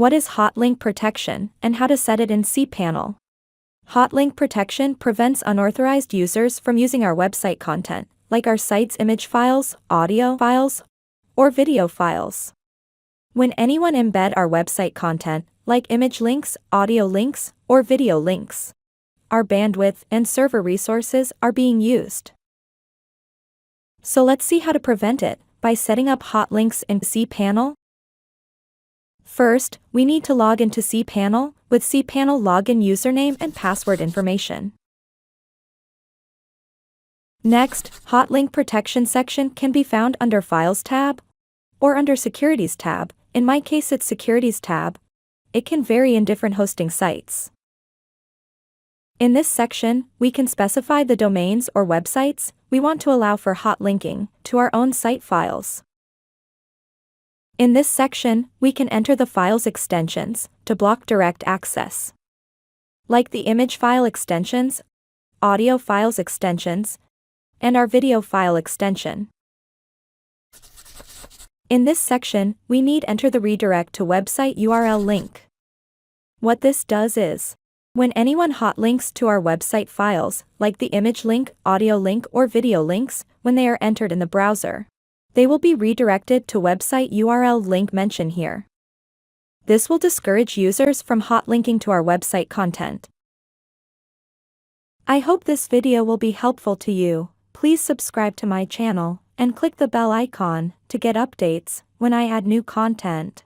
What is hotlink protection and how to set it in Cpanel? Hotlink protection prevents unauthorized users from using our website content, like our site's image files, audio files, or video files. When anyone embed our website content, like image links, audio links, or video links, our bandwidth and server resources are being used. So let's see how to prevent it by setting up hotlinks in Cpanel. First, we need to log into Cpanel with Cpanel login username and password information. Next, Hotlink Protection section can be found under Files tab or under Securities tab. In my case it's Securities tab. It can vary in different hosting sites. In this section, we can specify the domains or websites we want to allow for hotlinking to our own site files. In this section, we can enter the file's extensions to block direct access, like the image file extensions, audio files extensions, and our video file extension. In this section, we need enter the redirect to website URL link. What this does is, when anyone hotlinks to our website files, like the image link, audio link, or video links, when they are entered in the browser, they will be redirected to website URL link mentioned here. This will discourage users from hotlinking to our website content. I hope this video will be helpful to you. Please subscribe to my channel and click the bell icon to get updates when I add new content.